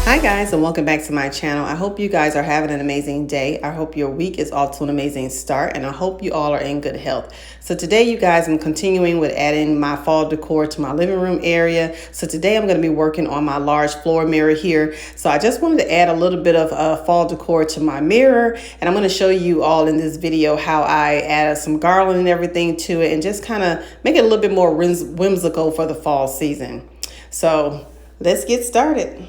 Hi guys, and welcome back to my channel. I hope you guys are having an amazing day. I hope your week is off to an amazing start, and I hope you all are in good health. So today, you guys, I'm continuing with adding my fall decor to my living room area. So today I'm going to be working on my large floor mirror here. So I just wanted to add a little bit of fall decor to my mirror, and I'm going to show you all in this video how I added some garland and everything to it, and just kind of make it a little bit more whimsical for the fall season. So let's get started.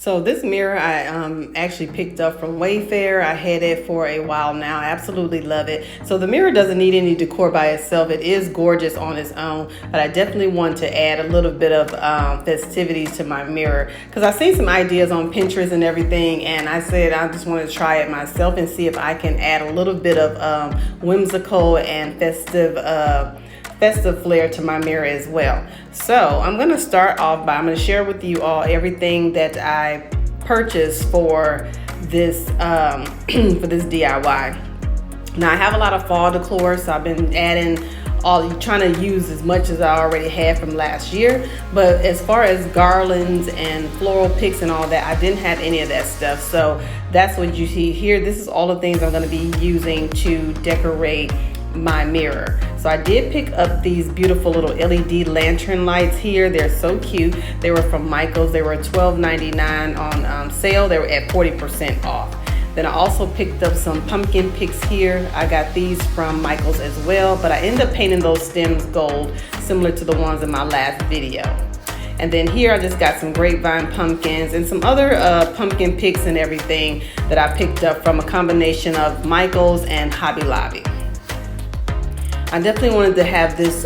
So this mirror I actually picked up from Wayfair. I had it for a while now. I absolutely love it. So the mirror doesn't need any decor by itself. It is gorgeous on its own, but I definitely want to add a little bit of festivities to my mirror because I've seen some ideas on Pinterest and everything, and I said I just want to try it myself and see if I can add a little bit of whimsical and festive flair to my mirror as well. So I'm going to start off by, I'm going to share with you all everything that I purchased for this DIY. Now I have a lot of fall decor, so I've been trying to use as much as I already had from last year. But as far as garlands and floral picks and all that, I didn't have any of that stuff. So that's what you see here. This is all the things I'm going to be using to decorate my mirror. So I did pick up these beautiful little LED lantern lights here. They're so cute. They were from Michael's. They were $12.99 on sale. They were at 40% off. Then I also picked up some pumpkin picks here. I got these from Michael's as well, but I ended up painting those stems gold, similar to the ones in my last video. And then here I just got some grapevine pumpkins and some other pumpkin picks and everything that I picked up from a combination of Michael's and Hobby Lobby. I definitely wanted to have this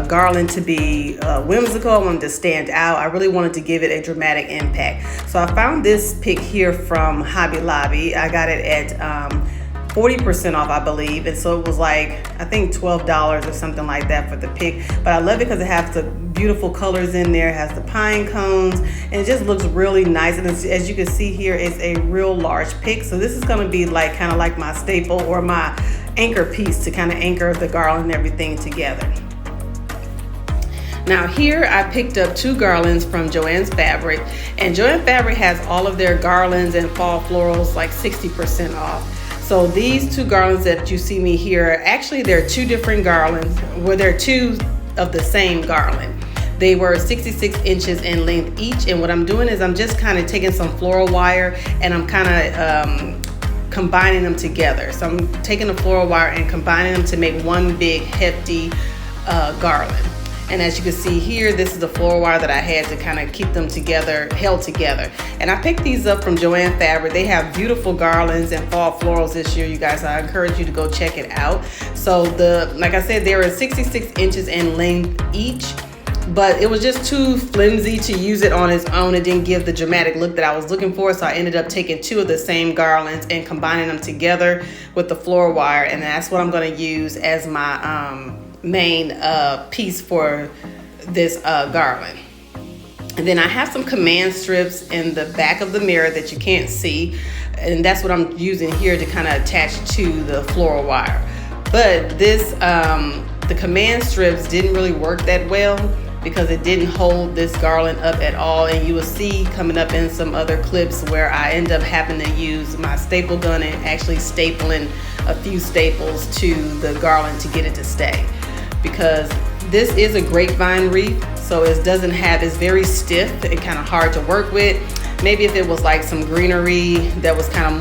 garland to be whimsical. I wanted to stand out. I really wanted to give it a dramatic impact. So I found this pick here from Hobby Lobby. I got it at 40% off, I believe. And so it was like, I think $12 or something like that for the pick. But I love it because it has the beautiful colors in there. It has the pine cones, and it just looks really nice. And as you can see here, it's a real large pick. So this is going to be like kind of like my staple or my anchor piece to kind of anchor the garland and everything together. Now here I picked up two garlands from Joann's Fabric, and Joann Fabric has all of their garlands and fall florals like 60% off. So these two garlands that you see me here, actually they're two different garlands, where they're two of the same garland. They were 66 inches in length each, and what I'm doing is I'm just kind of taking some floral wire and I'm kind of combining them together. So I'm taking the floral wire and combining them to make one big hefty garland. And as you can see here, this is the floral wire that I had to kind of keep them together, held together. And I picked these up from Joann Fabric. They have beautiful garlands and fall florals this year, you guys. I encourage you to go check it out. So like I said, they were 66 inches in length each, but it was just too flimsy to use it on its own. It didn't give the dramatic look that I was looking for, so I ended up taking two of the same garlands and combining them together with the floral wire, and that's what I'm going to use as my main piece for this garland. And then I have some command strips in the back of the mirror that you can't see, and that's what I'm using here to kind of attach to the floral wire. But this the command strips didn't really work that well, because it didn't hold this garland up at all. And you will see coming up in some other clips where I end up having to use my staple gun and actually stapling a few staples to the garland to get it to stay. Because this is a grapevine wreath, so it's very stiff and kind of hard to work with. Maybe if it was like some greenery that was kind of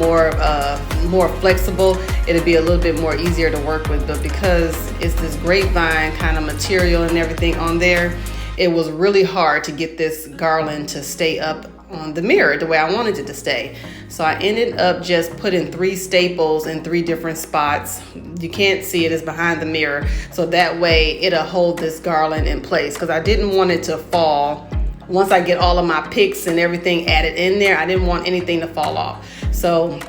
more flexible, it'd be a little bit more easier to work with. But because it's this grapevine kind of material and everything on there, it was really hard to get this garland to stay up on the mirror the way I wanted it to stay. So I ended up just putting 3 staples in 3 different spots. You can't see it, it's behind the mirror. So that way it'll hold this garland in place, because I didn't want it to fall. Once I get all of my picks and everything added in there, I didn't want anything to fall off. So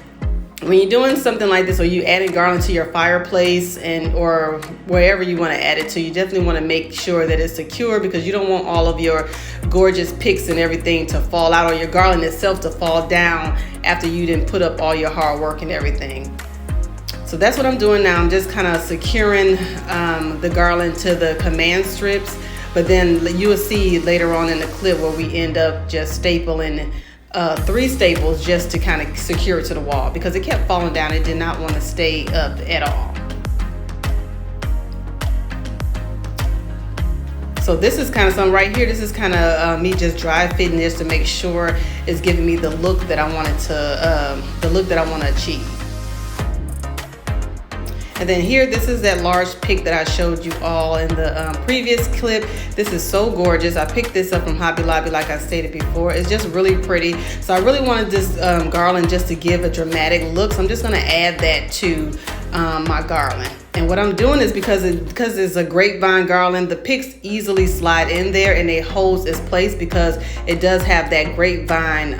when you're doing something like this, or you adding garland to your fireplace or wherever you want to add it to, you definitely want to make sure that it's secure, because you don't want all of your gorgeous picks and everything to fall out, or your garland itself to fall down after you didn't put up all your hard work and everything. So that's what I'm doing now. I'm just kind of securing the garland to the command strips. But then you will see later on in the clip where we end up just stapling 3 staples just to kind of secure it to the wall because it kept falling down. It did not want to stay up at all. So this is kind of something right here. This is kind of me just dry fitting this to make sure it's giving me the look that I wanted to achieve. And then here, this is that large pick that I showed you all in the previous clip. This is so gorgeous. I picked this up from Hobby Lobby, like I stated before. It's just really pretty. So I really wanted this garland just to give a dramatic look. So I'm just gonna add that to my garland. And what I'm doing is because it's a grapevine garland, the picks easily slide in there and it holds its place because it does have that grapevine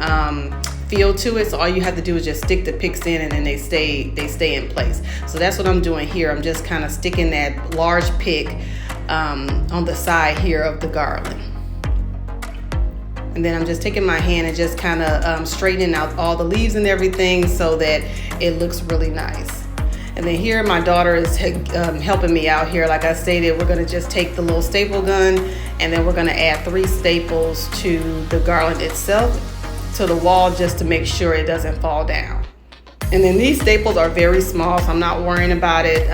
feel to it. So all you have to do is just stick the picks in and then they stay in place. So that's what I'm doing here. I'm just kind of sticking that large pick on the side here of the garland. And then I'm just taking my hand and just kind of straightening out all the leaves and everything so that it looks really nice. And then here my daughter is helping me out here. Like I stated, we're gonna just take the little staple gun and then we're gonna add 3 staples to the garland itself, to the wall, just to make sure it doesn't fall down. And then these staples are very small, so I'm not worrying about it.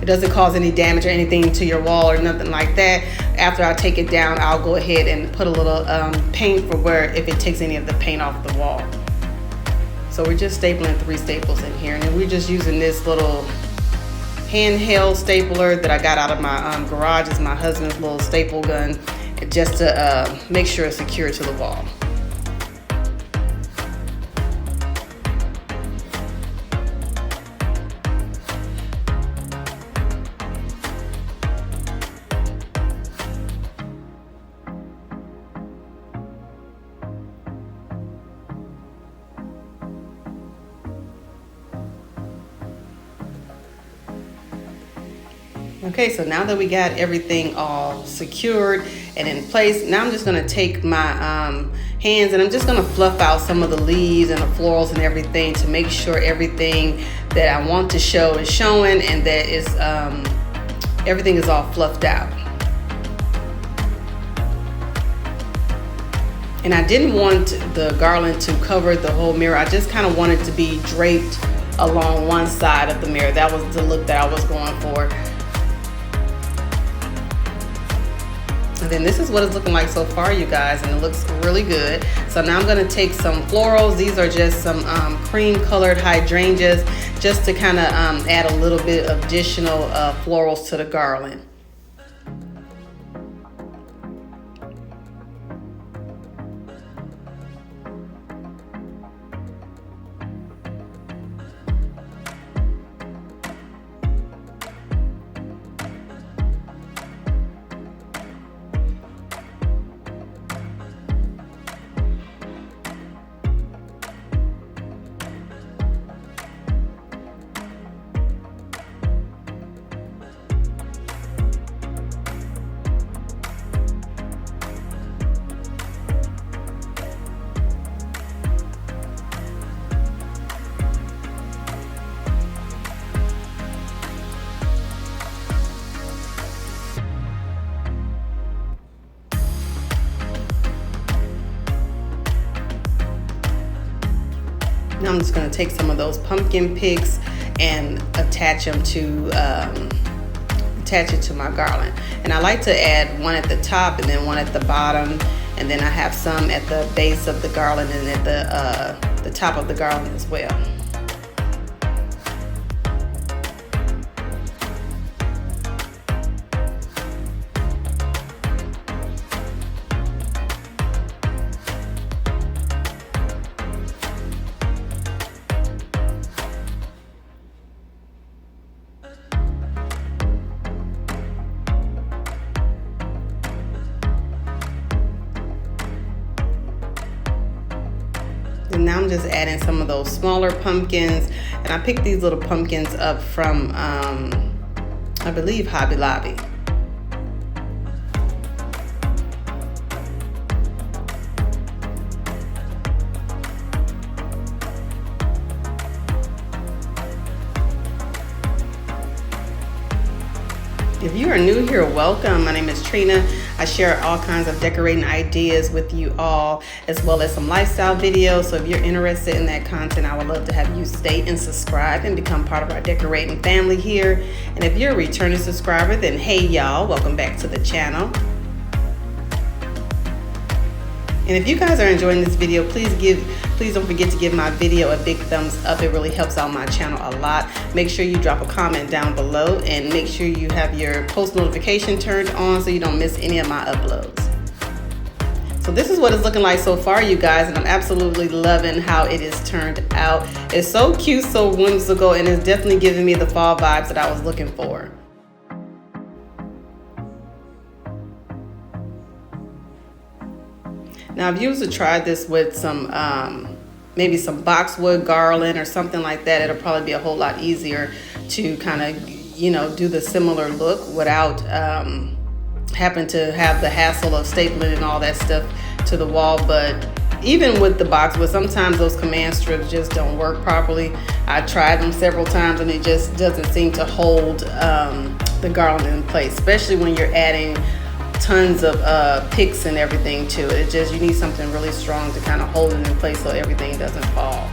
It doesn't cause any damage or anything to your wall or nothing like that. After I take it down, I'll go ahead and put a little paint for where if it takes any of the paint off the wall. So we're just stapling 3 staples in here, and then we're just using this little handheld stapler that I got out of my garage. It's my husband's little staple gun, just to make sure it's secure to the wall. Okay, so now that we got everything all secured and in place, now I'm just gonna take my hands and I'm just gonna fluff out some of the leaves and the florals and everything to make sure everything that I want to show is showing and that is everything is all fluffed out. And I didn't want the garland to cover the whole mirror. I just kind of wanted to be draped along one side of the mirror. That was the look that I was going for. And then this is what it's looking like so far, you guys, and it looks really good. So now I'm gonna take some florals. These are just some cream colored hydrangeas, just to kind of add a little bit of additional florals to the garland. Now I'm just going to take some of those pumpkin picks and attach it to my garland. And I like to add one at the top and then one at the bottom, and then I have some at the base of the garland and at the top of the garland as well. And now I'm just adding some of those smaller pumpkins, and I picked these little pumpkins up from I believe Hobby Lobby. If If you are new here, welcome. My name is Trina. I share all kinds of decorating ideas with you all, as well as some lifestyle videos. So if you're interested in that content, I would love to have you stay and subscribe and become part of our decorating family here. And if you're a returning subscriber, then hey y'all, welcome back to the channel. And if you guys are enjoying this video, please don't forget to give my video a big thumbs up. It really helps out my channel a lot. Make sure you drop a comment down below and make sure you have your post notification turned on so you don't miss any of my uploads. So this is what it's looking like so far, you guys, and I'm absolutely loving how it is turned out. It's so cute, so whimsical, and it's definitely giving me the fall vibes that I was looking for. Now, if you was to try this with some, maybe some boxwood garland or something like that, it'll probably be a whole lot easier to kind of, you know, do the similar look without having to have the hassle of stapling and all that stuff to the wall. But even with the boxwood, sometimes those command strips just don't work properly. I tried them several times and it just doesn't seem to hold the garland in place, especially when you're adding tons of picks and everything to it. You need something really strong to kind of hold it in place so everything doesn't fall.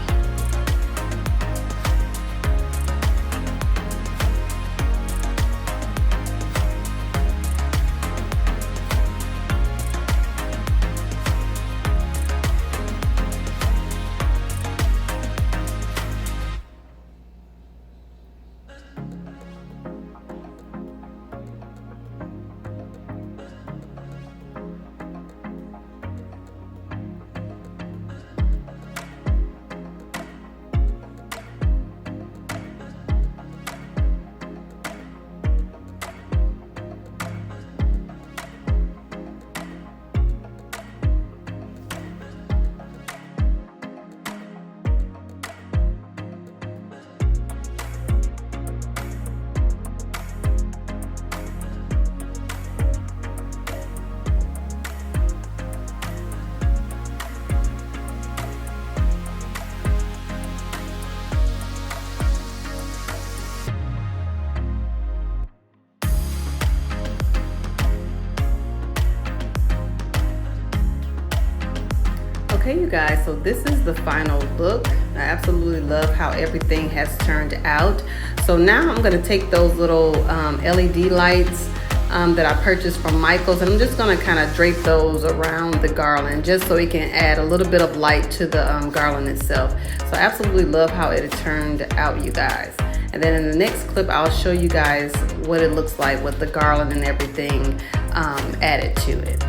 Okay, you guys, so this is the final look. I absolutely love how everything has turned out. So now I'm going to take those little LED lights that I purchased from Michael's, and I'm just going to kind of drape those around the garland just so it can add a little bit of light to the garland itself. So I absolutely love how it turned out, you guys. And then in the next clip, I'll show you guys what it looks like with the garland and everything added to it.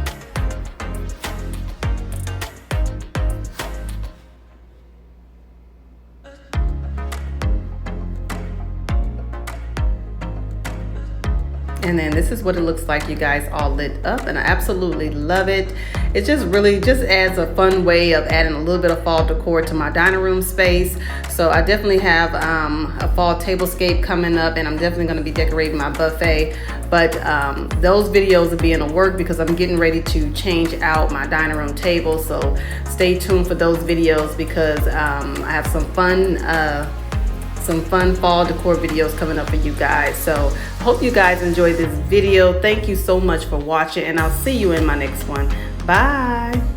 And then this is what it looks like, you guys, all lit up, and I absolutely love it. It just really adds a fun way of adding a little bit of fall decor to my dining room space. So I definitely have a fall tablescape coming up, and I'm definitely going to be decorating my buffet. But those videos will be in the work because I'm getting ready to change out my dining room table. So stay tuned for those videos because I have some fun fall decor videos coming up for you guys. So I hope you guys enjoyed this video. Thank you so much for watching, and I'll see you in my next one. Bye.